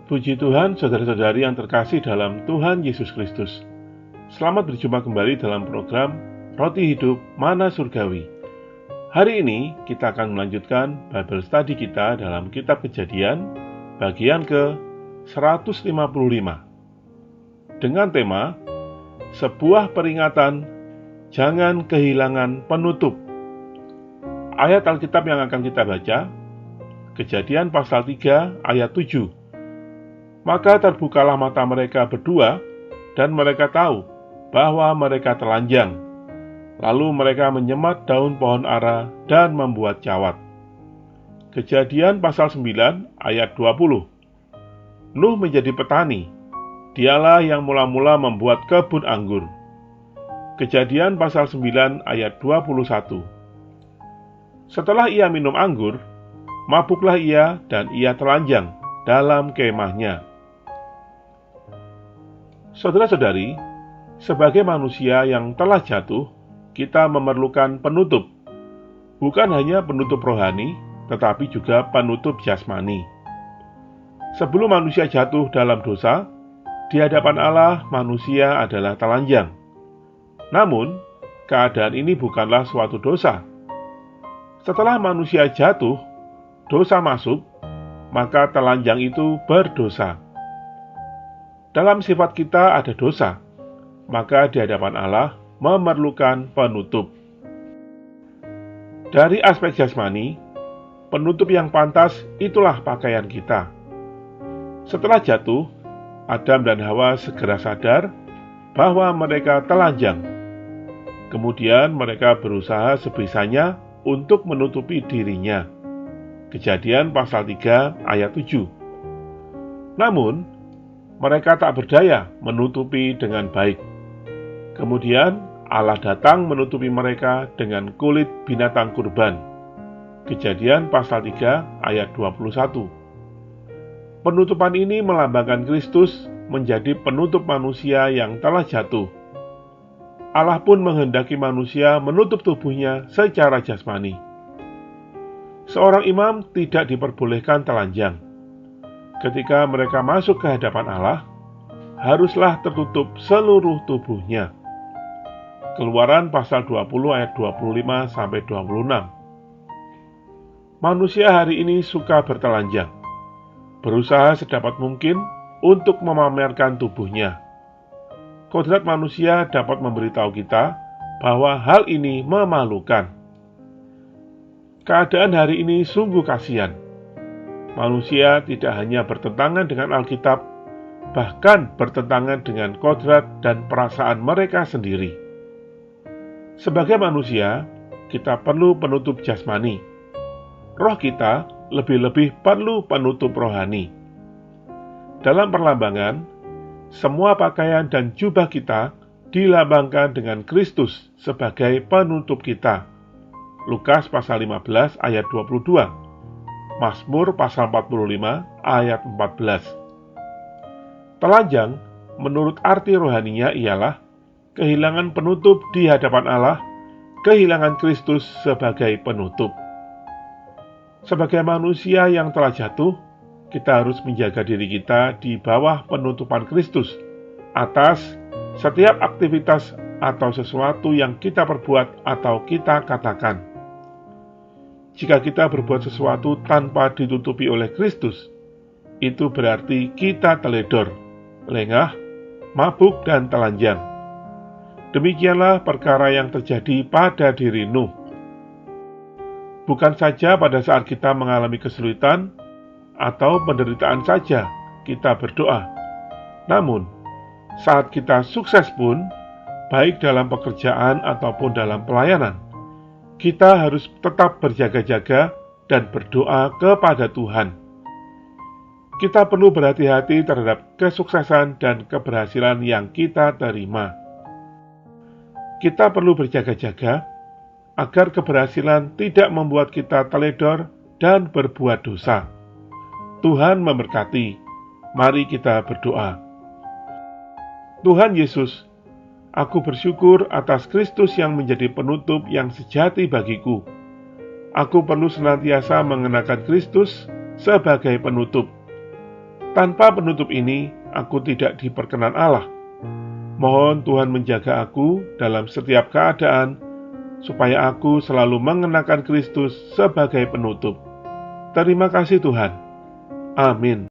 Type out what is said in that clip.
Puji Tuhan, saudara-saudari yang terkasih dalam Tuhan Yesus Kristus. Selamat berjumpa kembali dalam program Roti Hidup Mana Surgawi. Hari ini kita akan melanjutkan Bible Study kita dalam Kitab Kejadian, bagian ke 155. Dengan tema, sebuah peringatan, jangan kehilangan penutup. Ayat Alkitab yang akan kita baca, Kejadian pasal 3 ayat 7. Maka terbukalah mata mereka berdua, dan mereka tahu bahwa mereka telanjang. Lalu mereka menyemat daun pohon ara dan membuat cawat. Kejadian pasal 9 ayat 20. Nuh menjadi petani. Dialah yang mula-mula membuat kebun anggur. Kejadian pasal 9 ayat 21. Setelah ia minum anggur, mabuklah ia dan ia telanjang dalam kemahnya. Saudara-saudari, sebagai manusia yang telah jatuh, kita memerlukan penutup. Bukan hanya penutup rohani, tetapi juga penutup jasmani. Sebelum manusia jatuh dalam dosa, di hadapan Allah manusia adalah telanjang. Namun, keadaan ini bukanlah suatu dosa. Setelah manusia jatuh, dosa masuk, maka telanjang itu berdosa. Dalam sifat kita ada dosa, maka di hadapan Allah memerlukan penutup. Dari aspek jasmani, penutup yang pantas itulah pakaian kita. Setelah jatuh, Adam dan Hawa segera sadar bahwa mereka telanjang. Kemudian mereka berusaha sebisanya untuk menutupi dirinya. Kejadian pasal 3 ayat 7. Namun, mereka tak berdaya menutupi dengan baik. Kemudian Allah datang menutupi mereka dengan kulit binatang kurban. Kejadian pasal 3 ayat 21. Penutupan ini melambangkan Kristus menjadi penutup manusia yang telah jatuh. Allah pun menghendaki manusia menutup tubuhnya secara jasmani. Seorang imam tidak diperbolehkan telanjang. Ketika mereka masuk ke hadapan Allah, haruslah tertutup seluruh tubuhnya. Keluaran pasal 20 ayat 25-26. Manusia hari ini suka bertelanjang, berusaha sedapat mungkin untuk memamerkan tubuhnya. Kodrat manusia dapat memberitahu kita bahwa hal ini memalukan. Keadaan hari ini sungguh kasihan. Manusia tidak hanya bertentangan dengan Alkitab, bahkan bertentangan dengan kodrat dan perasaan mereka sendiri. Sebagai manusia, kita perlu penutup jasmani. Roh kita lebih-lebih perlu penutup rohani. Dalam perlambangan, semua pakaian dan jubah kita dilambangkan dengan Kristus sebagai penutup kita. Lukas pasal 15 ayat 22. Mazmur pasal 45 ayat 14. Telanjang, menurut arti rohaninya ialah kehilangan penutup di hadapan Allah, kehilangan Kristus sebagai penutup. Sebagai manusia yang telah jatuh, kita harus menjaga diri kita di bawah penutupan Kristus atas setiap aktivitas atau sesuatu yang kita perbuat atau kita katakan. Jika kita berbuat sesuatu tanpa ditutupi oleh Kristus, itu berarti kita teledor, lengah, mabuk, dan telanjang. Demikianlah perkara yang terjadi pada diri Nuh. Bukan saja pada saat kita mengalami kesulitan atau penderitaan saja kita berdoa. Namun, saat kita sukses pun, baik dalam pekerjaan ataupun dalam pelayanan, kita harus tetap berjaga-jaga dan berdoa kepada Tuhan. Kita perlu berhati-hati terhadap kesuksesan dan keberhasilan yang kita terima. Kita perlu berjaga-jaga agar keberhasilan tidak membuat kita teledor dan berbuat dosa. Tuhan memberkati. Mari kita berdoa. Tuhan Yesus, aku bersyukur atas Kristus yang menjadi penutup yang sejati bagiku. Aku perlu senantiasa mengenakan Kristus sebagai penutup. Tanpa penutup ini, aku tidak diperkenan Allah. Mohon Tuhan menjaga aku dalam setiap keadaan, supaya aku selalu mengenakan Kristus sebagai penutup. Terima kasih Tuhan. Amin.